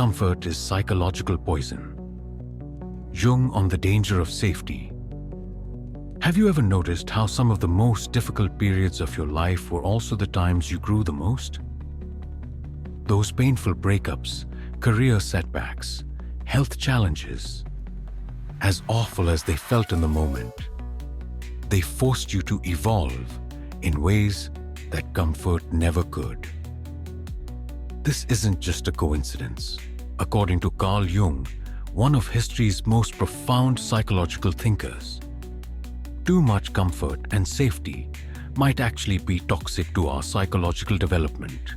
discomfort is psychological poison. Jung on the danger of safety. Have you ever noticed how some of the most difficult periods of your life were also the times you grew the most? Those painful breakups, career setbacks, health challenges, as awful as they felt in the moment, they forced you to evolve in ways that comfort never could. This isn't just a coincidence. According to Carl Jung, one of history's most profound psychological thinkers, too much comfort and safety might actually be toxic to our psychological development.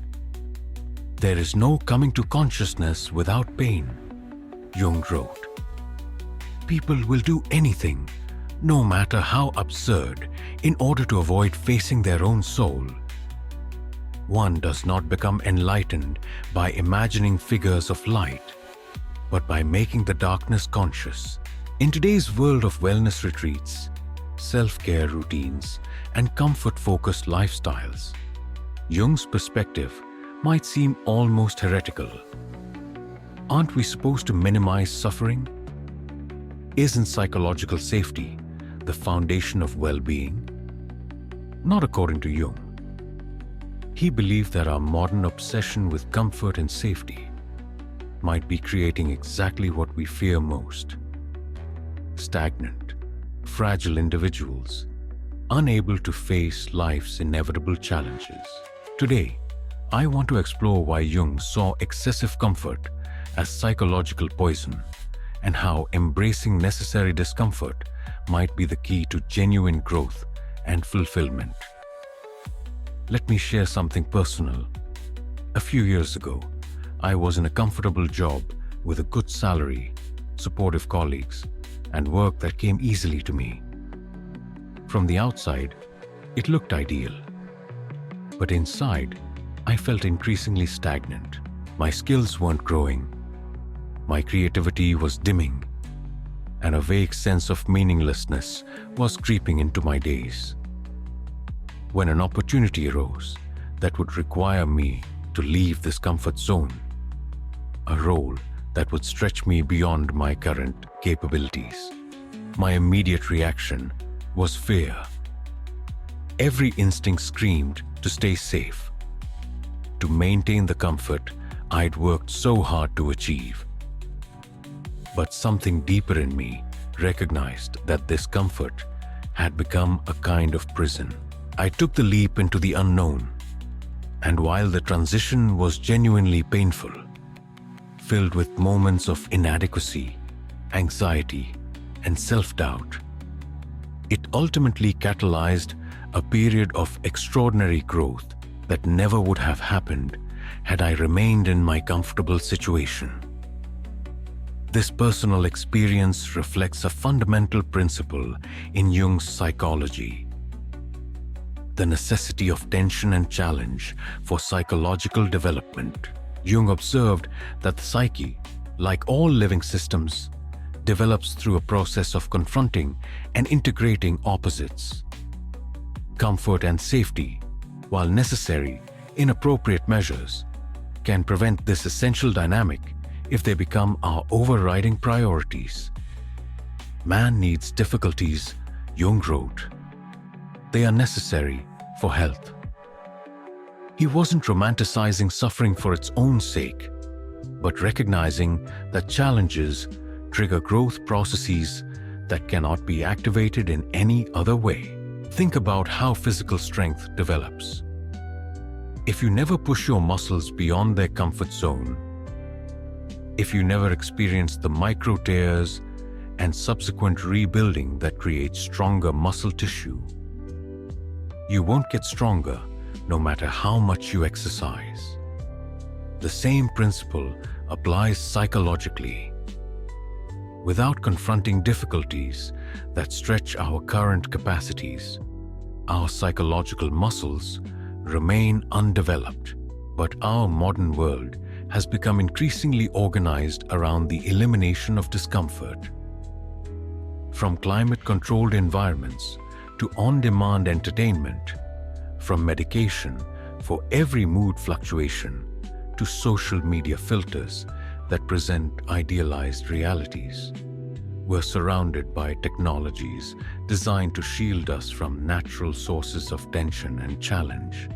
There is no coming to consciousness without pain, Jung wrote. People will do anything, no matter how absurd, in order to avoid facing their own soul. One does not become enlightened by imagining figures of light, but by making the darkness conscious. In today's world of wellness retreats, self-care routines, and comfort-focused lifestyles, Jung's perspective might seem almost heretical. Aren't we supposed to minimize suffering? Isn't psychological safety the foundation of well-being? Not according to Jung. He believed that our modern obsession with comfort and safety might be creating exactly what we fear most: stagnant, fragile individuals, unable to face life's inevitable challenges. Today, I want to explore why Jung saw excessive comfort as psychological poison and how embracing necessary discomfort might be the key to genuine growth and fulfillment. Let me share something personal. A few years ago, I was in a comfortable job with a good salary, supportive colleagues, and work that came easily to me. From the outside, it looked ideal. But inside, I felt increasingly stagnant. My skills weren't growing. My creativity was dimming, and a vague sense of meaninglessness was creeping into my days. When an opportunity arose that would require me to leave this comfort zone, a role that would stretch me beyond my current capabilities, my immediate reaction was fear. Every instinct screamed to stay safe, to maintain the comfort I'd worked so hard to achieve. But something deeper in me recognized that this comfort had become a kind of prison. I took the leap into the unknown, and while the transition was genuinely painful, filled with moments of inadequacy, anxiety, and self-doubt, it ultimately catalyzed a period of extraordinary growth that never would have happened had I remained in my comfortable situation. This personal experience reflects a fundamental principle in Jung's psychology: the necessity of tension and challenge for psychological development. Jung observed that the psyche, like all living systems, develops through a process of confronting and integrating opposites. Comfort and safety, while necessary in appropriate measures, can prevent this essential dynamic if they become our overriding priorities. Man needs difficulties, Jung wrote. They are necessary for health. He wasn't romanticizing suffering for its own sake, but recognizing that challenges trigger growth processes that cannot be activated in any other way. Think about how physical strength develops. If you never push your muscles beyond their comfort zone, if you never experience the micro tears and subsequent rebuilding that creates stronger muscle tissue, you won't get stronger no matter how much you exercise. The same principle applies psychologically. Without confronting difficulties that stretch our current capacities, our psychological muscles remain undeveloped. But our modern world has become increasingly organized around the elimination of discomfort. From climate-controlled environments to on-demand entertainment, from medication for every mood fluctuation to social media filters that present idealized realities. We're surrounded by technologies designed to shield us from natural sources of tension and challenge.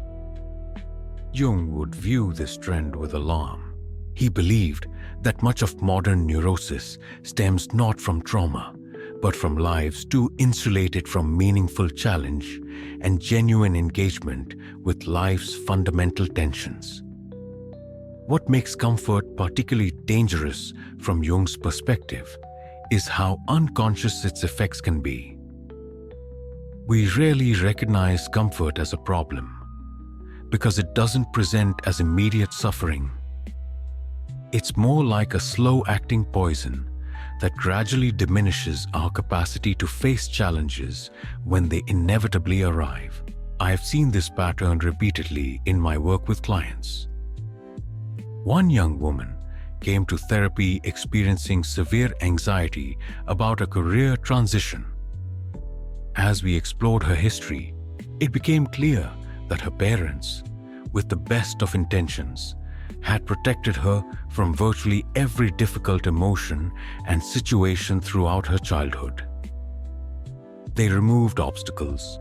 Jung would view this trend with alarm. He believed that much of modern neurosis stems not from trauma, but from lives too insulated from meaningful challenge and genuine engagement with life's fundamental tensions. What makes comfort particularly dangerous from Jung's perspective is how unconscious its effects can be. We rarely recognize comfort as a problem because it doesn't present as immediate suffering. It's more like a slow-acting poison that gradually diminishes our capacity to face challenges when they inevitably arrive. I have seen this pattern repeatedly in my work with clients. One young woman came to therapy experiencing severe anxiety about a career transition. As we explored her history, it became clear that her parents, with the best of intentions, had protected her from virtually every difficult emotion and situation throughout her childhood. They removed obstacles,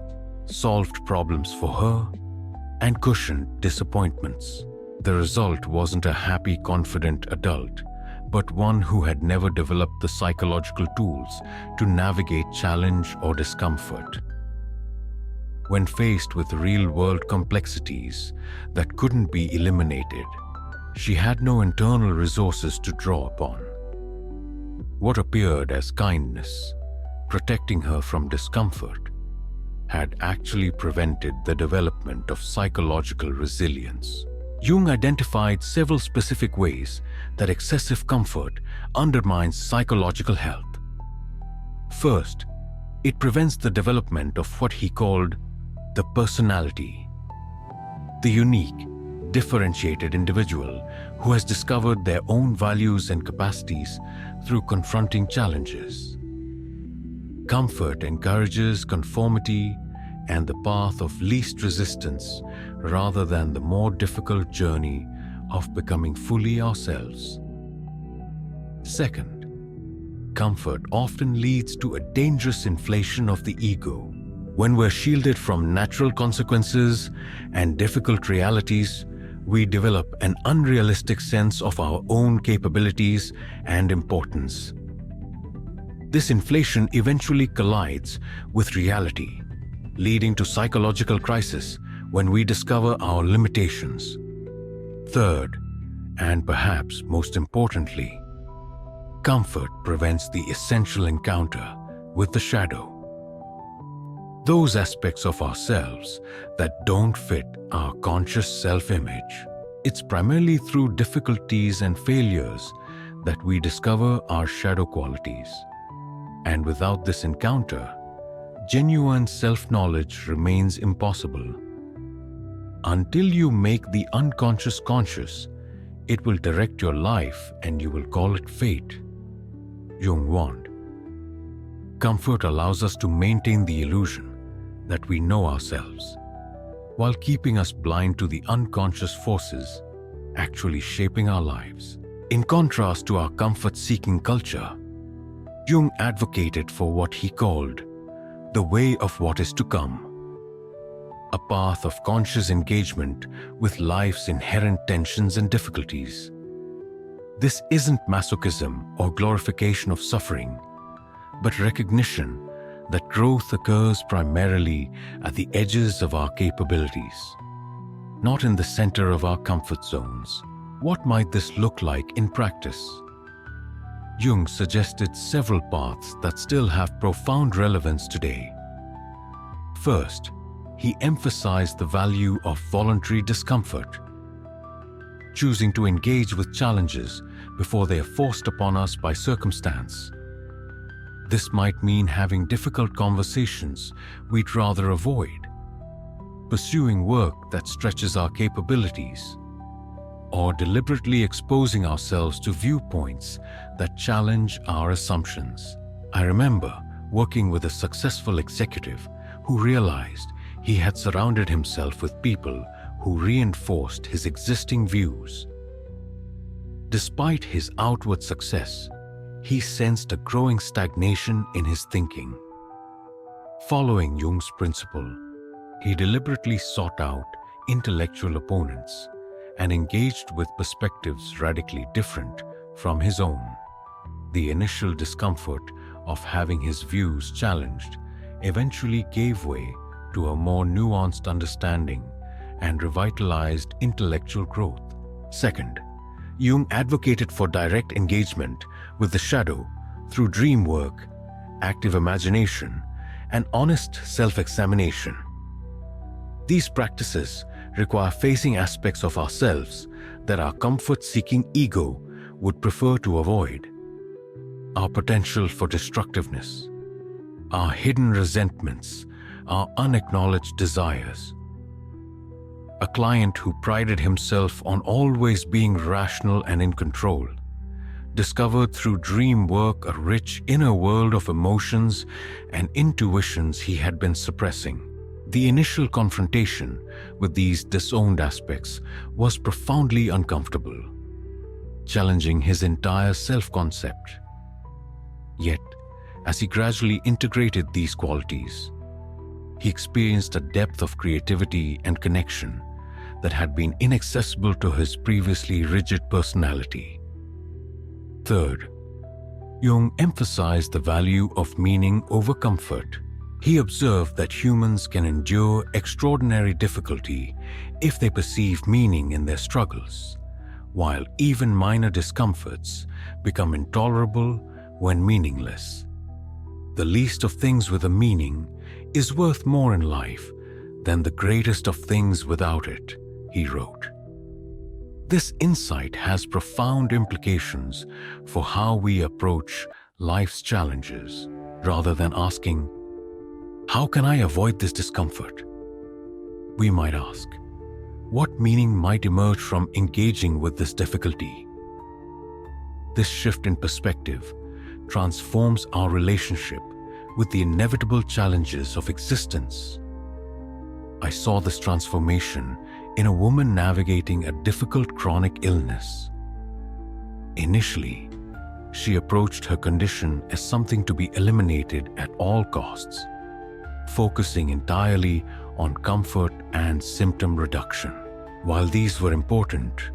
solved problems for her, and cushioned disappointments. The result wasn't a happy, confident adult, but one who had never developed the psychological tools to navigate challenge or discomfort. When faced with real-world complexities that couldn't be eliminated, she had no internal resources to draw upon. What appeared as kindness, protecting her from discomfort, had actually prevented the development of psychological resilience. Jung identified several specific ways that excessive comfort undermines psychological health. First, it prevents the development of what he called the personality, the unique, differentiated individual who has discovered their own values and capacities through confronting challenges. Comfort encourages conformity and the path of least resistance rather than the more difficult journey of becoming fully ourselves. Second, comfort often leads to a dangerous inflation of the ego. When we're shielded from natural consequences and difficult realities, we develop an unrealistic sense of our own capabilities and importance. This inflation eventually collides with reality, leading to psychological crisis when we discover our limitations. Third, and perhaps most importantly, comfort prevents the essential encounter with the shadow. Those aspects of ourselves that don't fit our conscious self-image. It's primarily through difficulties and failures that we discover our shadow qualities. And without this encounter, genuine self-knowledge remains impossible. Until you make the unconscious conscious, it will direct your life and you will call it fate. Jung warned. Comfort allows us to maintain the illusion that we know ourselves, while keeping us blind to the unconscious forces actually shaping our lives. In contrast to our comfort-seeking culture, Jung advocated for what he called the way of what is to come, a path of conscious engagement with life's inherent tensions and difficulties. This isn't masochism or glorification of suffering, but recognition that growth occurs primarily at the edges of our capabilities, not in the center of our comfort zones. What might this look like in practice? Jung suggested several paths that still have profound relevance today. First, he emphasized the value of voluntary discomfort, choosing to engage with challenges before they are forced upon us by circumstance. This might mean having difficult conversations we'd rather avoid, pursuing work that stretches our capabilities, or deliberately exposing ourselves to viewpoints that challenge our assumptions. I remember working with a successful executive who realized he had surrounded himself with people who reinforced his existing views. Despite his outward success, he sensed a growing stagnation in his thinking. Following Jung's principle, he deliberately sought out intellectual opponents and engaged with perspectives radically different from his own. The initial discomfort of having his views challenged eventually gave way to a more nuanced understanding and revitalized intellectual growth. Second, Jung advocated for direct engagement with the shadow through dream work, active imagination, and honest self-examination. These practices require facing aspects of ourselves that our comfort-seeking ego would prefer to avoid. Our potential for destructiveness, our hidden resentments, our unacknowledged desires. A client who prided himself on always being rational and in control discovered through dream work a rich inner world of emotions and intuitions he had been suppressing. The initial confrontation with these disowned aspects was profoundly uncomfortable, challenging his entire self-concept. Yet, as he gradually integrated these qualities, he experienced a depth of creativity and connection that had been inaccessible to his previously rigid personality. Third, Jung emphasized the value of meaning over comfort. He observed that humans can endure extraordinary difficulty if they perceive meaning in their struggles, while even minor discomforts become intolerable when meaningless. The least of things with a meaning is worth more in life than the greatest of things without it, he wrote. This insight has profound implications for how we approach life's challenges, rather than asking, "How can I avoid this discomfort?" We might ask, "What meaning might emerge from engaging with this difficulty?" This shift in perspective transforms our relationship with the inevitable challenges of existence. I saw this transformation in a woman navigating a difficult chronic illness. Initially, she approached her condition as something to be eliminated at all costs, focusing entirely on comfort and symptom reduction. While these were important,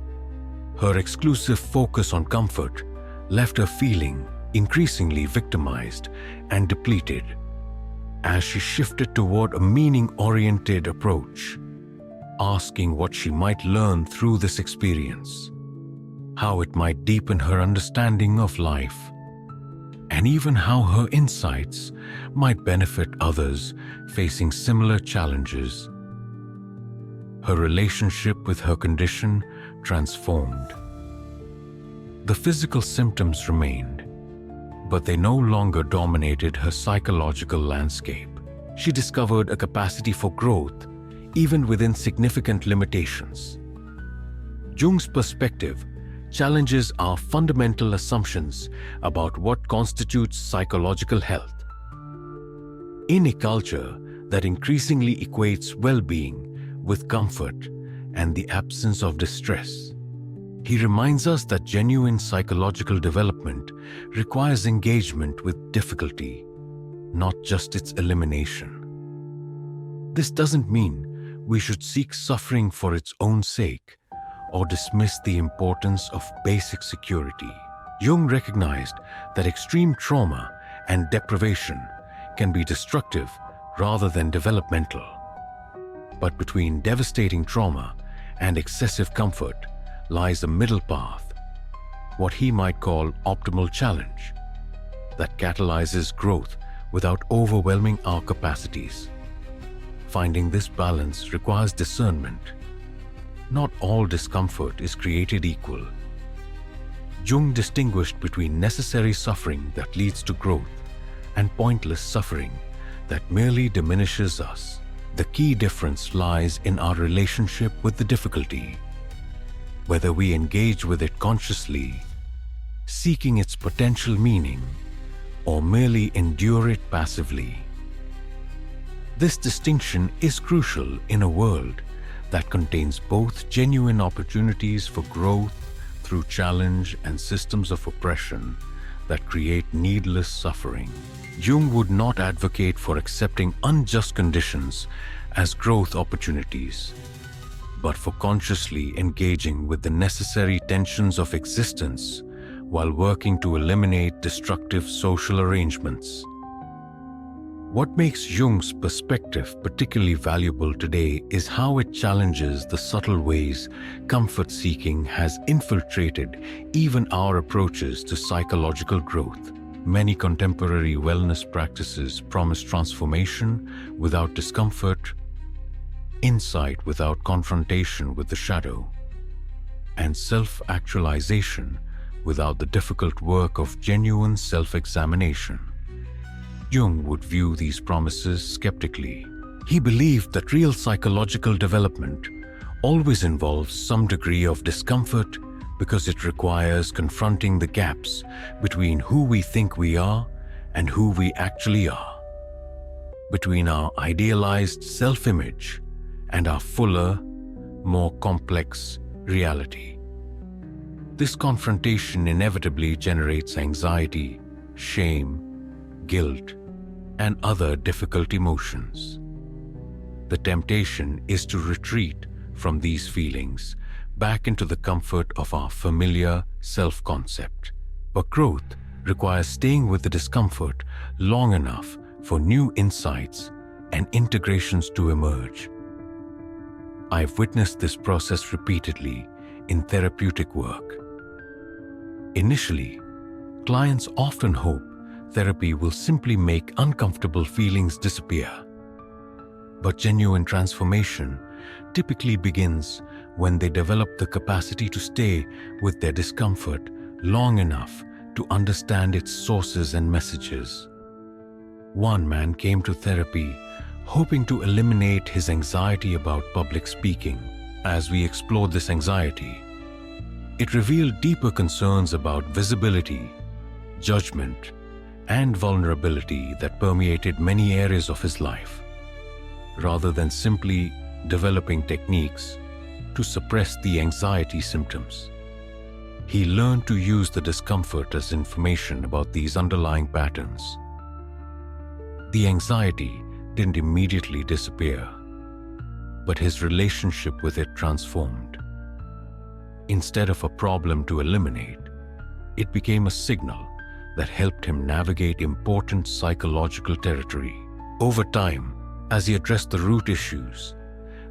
her exclusive focus on comfort left her feeling increasingly victimized and depleted. As she shifted toward a meaning-oriented approach, asking what she might learn through this experience, how it might deepen her understanding of life, and even how her insights might benefit others facing similar challenges, her relationship with her condition transformed. The physical symptoms remained, but they no longer dominated her psychological landscape. She discovered a capacity for growth even within significant limitations. Jung's perspective challenges our fundamental assumptions about what constitutes psychological health. In a culture that increasingly equates well-being with comfort and the absence of distress, he reminds us that genuine psychological development requires engagement with difficulty, not just its elimination. This doesn't mean we should seek suffering for its own sake or dismiss the importance of basic security. Jung recognized that extreme trauma and deprivation can be destructive rather than developmental. But between devastating trauma and excessive comfort lies a middle path, what he might call optimal challenge, that catalyzes growth without overwhelming our capacities. Finding this balance requires discernment. Not all discomfort is created equal. Jung distinguished between necessary suffering that leads to growth and pointless suffering that merely diminishes us. The key difference lies in our relationship with the difficulty, whether we engage with it consciously, seeking its potential meaning, or merely endure it passively. This distinction is crucial in a world that contains both genuine opportunities for growth through challenge and systems of oppression that create needless suffering. Jung would not advocate for accepting unjust conditions as growth opportunities, but for consciously engaging with the necessary tensions of existence while working to eliminate destructive social arrangements. What makes Jung's perspective particularly valuable today is how it challenges the subtle ways comfort-seeking has infiltrated even our approaches to psychological growth. Many contemporary wellness practices promise transformation without discomfort, insight without confrontation with the shadow, and self-actualization without the difficult work of genuine self-examination. Jung would view these promises skeptically. He believed that real psychological development always involves some degree of discomfort because it requires confronting the gaps between who we think we are and who we actually are, between our idealized self-image and our fuller, more complex reality. This confrontation inevitably generates anxiety, shame, guilt, and other difficult emotions. The temptation is to retreat from these feelings back into the comfort of our familiar self-concept. But growth requires staying with the discomfort long enough for new insights and integrations to emerge. I've witnessed this process repeatedly in therapeutic work. Initially, clients often hope therapy will simply make uncomfortable feelings disappear. But genuine transformation typically begins when they develop the capacity to stay with their discomfort long enough to understand its sources and messages. One man came to therapy hoping to eliminate his anxiety about public speaking. As we explored this anxiety, it revealed deeper concerns about visibility, judgment, and vulnerability that permeated many areas of his life. Rather than simply developing techniques to suppress the anxiety symptoms, he learned to use the discomfort as information about these underlying patterns. The anxiety didn't immediately disappear, but his relationship with it transformed. Instead of a problem to eliminate, it became a signal that helped him navigate important psychological territory. Over time, as he addressed the root issues,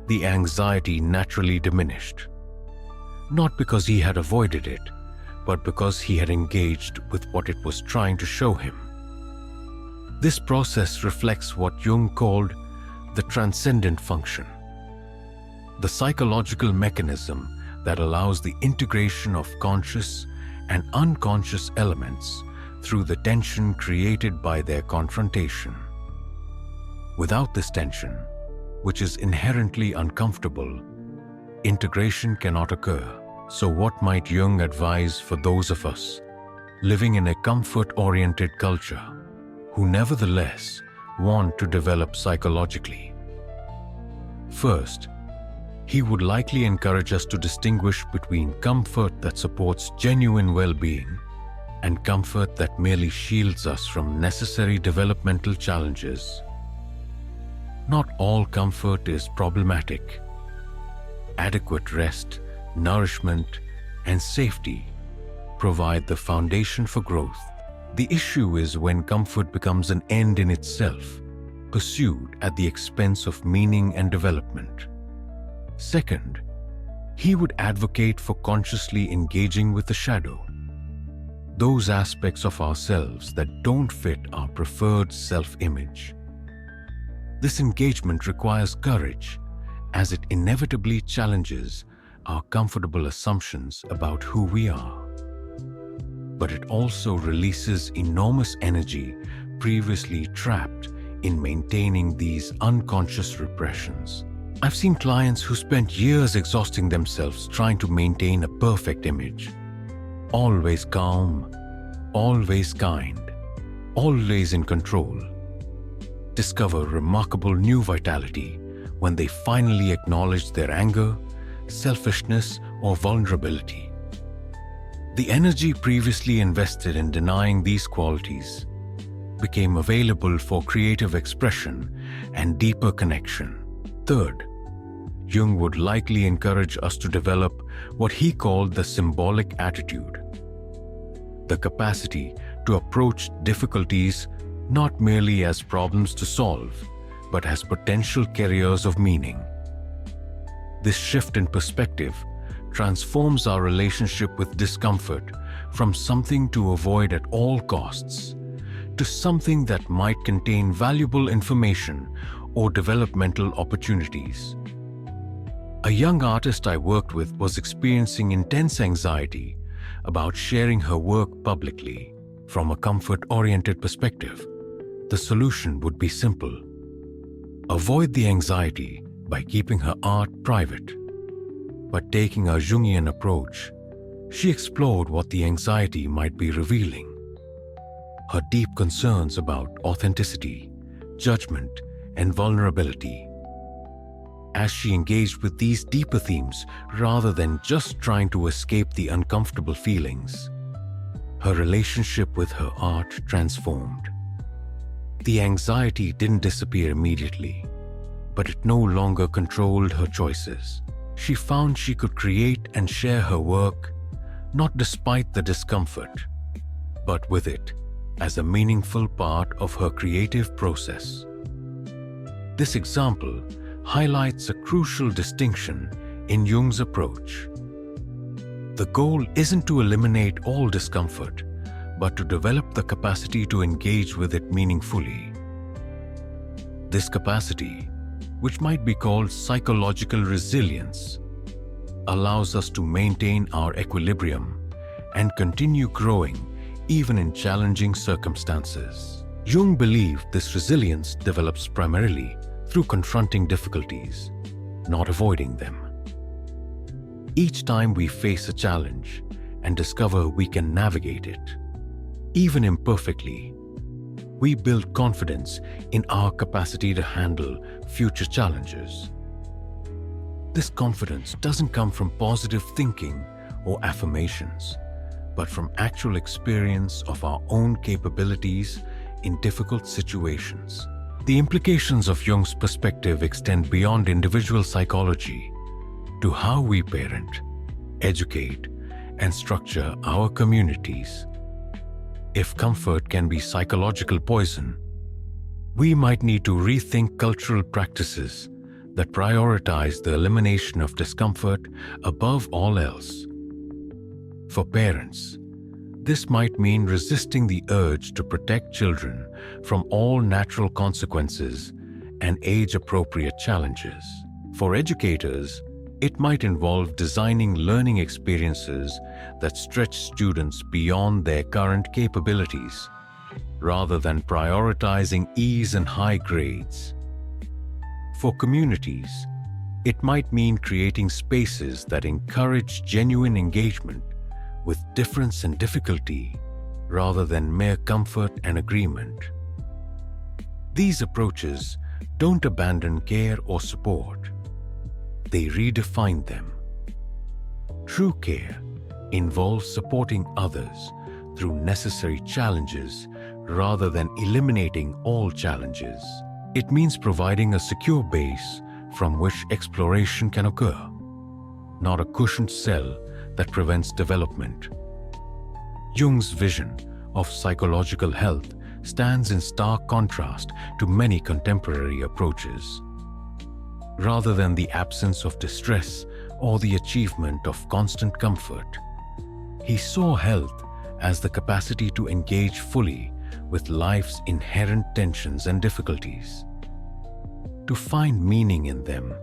the anxiety naturally diminished. Not because he had avoided it, but because he had engaged with what it was trying to show him. This process reflects what Jung called the transcendent function, the psychological mechanism that allows the integration of conscious and unconscious elements through the tension created by their confrontation. Without this tension, which is inherently uncomfortable, integration cannot occur. So what might Jung advise for those of us living in a comfort-oriented culture who nevertheless want to develop psychologically? First, he would likely encourage us to distinguish between comfort that supports genuine well-being and comfort that merely shields us from necessary developmental challenges. Not all comfort is problematic. Adequate rest, nourishment, and safety provide the foundation for growth. The issue is when comfort becomes an end in itself, pursued at the expense of meaning and development. Second, he would advocate for consciously engaging with the shadow, those aspects of ourselves that don't fit our preferred self-image. This engagement requires courage, as it inevitably challenges our comfortable assumptions about who we are. But it also releases enormous energy previously trapped in maintaining these unconscious repressions. I've seen clients who spent years exhausting themselves trying to maintain a perfect image. Always calm, always kind, always in control. Discover remarkable new vitality when they finally acknowledge their anger, selfishness, or vulnerability. The energy previously invested in denying these qualities became available for creative expression and deeper connection. Third, Jung would likely encourage us to develop what he called the symbolic attitude, the capacity to approach difficulties not merely as problems to solve, but as potential carriers of meaning. This shift in perspective transforms our relationship with discomfort from something to avoid at all costs to something that might contain valuable information or developmental opportunities. A young artist I worked with was experiencing intense anxiety about sharing her work publicly. From a comfort-oriented perspective, the solution would be simple. Avoid the anxiety by keeping her art private. But taking a Jungian approach, she explored what the anxiety might be revealing. Her deep concerns about authenticity, judgment, and vulnerability. As she engaged with these deeper themes rather than just trying to escape the uncomfortable feelings, her relationship with her art transformed. The anxiety didn't disappear immediately, but it no longer controlled her choices. She found she could create and share her work, not despite the discomfort, but with it as a meaningful part of her creative process. This example highlights a crucial distinction in Jung's approach. The goal isn't to eliminate all discomfort, but to develop the capacity to engage with it meaningfully. This capacity, which might be called psychological resilience, allows us to maintain our equilibrium and continue growing even in challenging circumstances. Jung believed this resilience develops primarily through confronting difficulties, not avoiding them. Each time we face a challenge and discover we can navigate it, even imperfectly, we build confidence in our capacity to handle future challenges. This confidence doesn't come from positive thinking or affirmations, but from actual experience of our own capabilities in difficult situations. The implications of Jung's perspective extend beyond individual psychology to how we parent, educate, and structure our communities. If comfort can be psychological poison, we might need to rethink cultural practices that prioritize the elimination of discomfort above all else. For parents, this might mean resisting the urge to protect children from all natural consequences and age-appropriate challenges. For educators, it might involve designing learning experiences that stretch students beyond their current capabilities, rather than prioritizing ease and high grades. For communities, it might mean creating spaces that encourage genuine engagement with difference and difficulty, rather than mere comfort and agreement. These approaches don't abandon care or support. They redefine them. True care involves supporting others through necessary challenges rather than eliminating all challenges. It means providing a secure base from which exploration can occur, not a cushioned cell that prevents development. Jung's vision of psychological health stands in stark contrast to many contemporary approaches. Rather than the absence of distress or the achievement of constant comfort, he saw health as the capacity to engage fully with life's inherent tensions and difficulties, to find meaning in them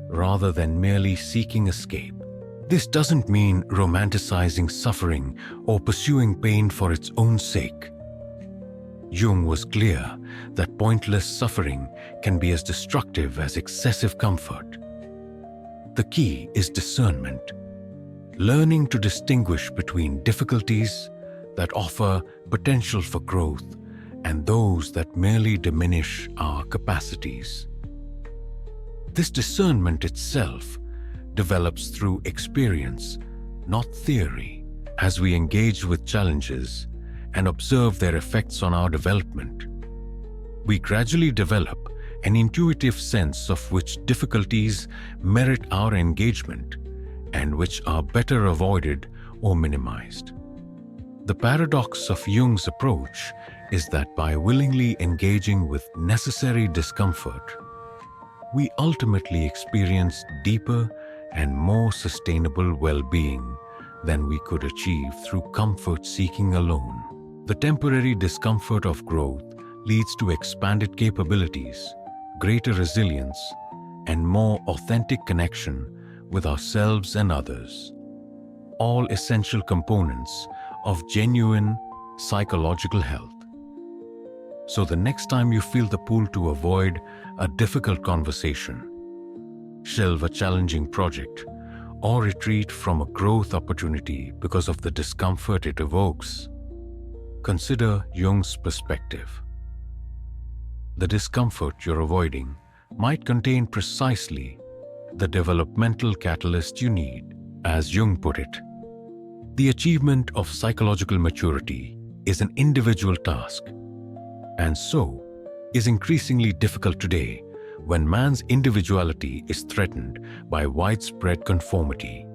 rather than merely seeking escape. This doesn't mean romanticizing suffering or pursuing pain for its own sake. Jung was clear that pointless suffering can be as destructive as excessive comfort. The key is discernment, learning to distinguish between difficulties that offer potential for growth and those that merely diminish our capacities. This discernment itself develops through experience, not theory. As we engage with challenges and observe their effects on our development, we gradually develop an intuitive sense of which difficulties merit our engagement and which are better avoided or minimized. The paradox of Jung's approach is that by willingly engaging with necessary discomfort, we ultimately experience deeper and more sustainable well-being than we could achieve through comfort seeking alone. The temporary discomfort of growth leads to expanded capabilities, greater resilience, and more authentic connection with ourselves and others, all essential components of genuine psychological health. So the next time you feel the pull to avoid a difficult conversation, shelve a challenging project, or retreat from a growth opportunity because of the discomfort it evokes, consider Jung's perspective. The discomfort you're avoiding might contain precisely the developmental catalyst you need. As Jung put it, the achievement of psychological maturity is an individual task, and so is increasingly difficult today when man's individuality is threatened by widespread conformity.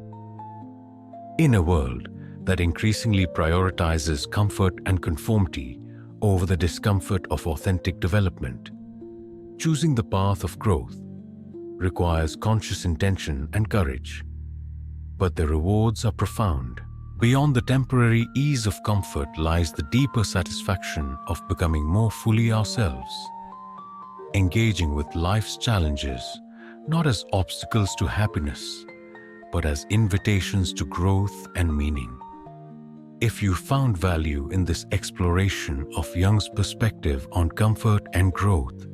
In a world that increasingly prioritizes comfort and conformity over the discomfort of authentic development, choosing the path of growth requires conscious intention and courage. But the rewards are profound. Beyond the temporary ease of comfort lies the deeper satisfaction of becoming more fully ourselves, engaging with life's challenges not as obstacles to happiness, but as invitations to growth and meaning. If you found value in this exploration of Jung's perspective on comfort and growth,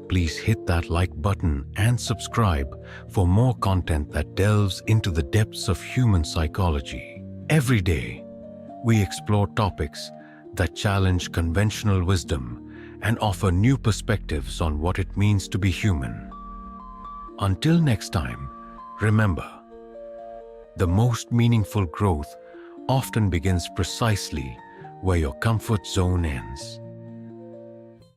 please hit that like button and subscribe for more content that delves into the depths of human psychology. Every day, we explore topics that challenge conventional wisdom and offer new perspectives on what it means to be human. Until next time, remember, the most meaningful growth often begins precisely where your comfort zone ends.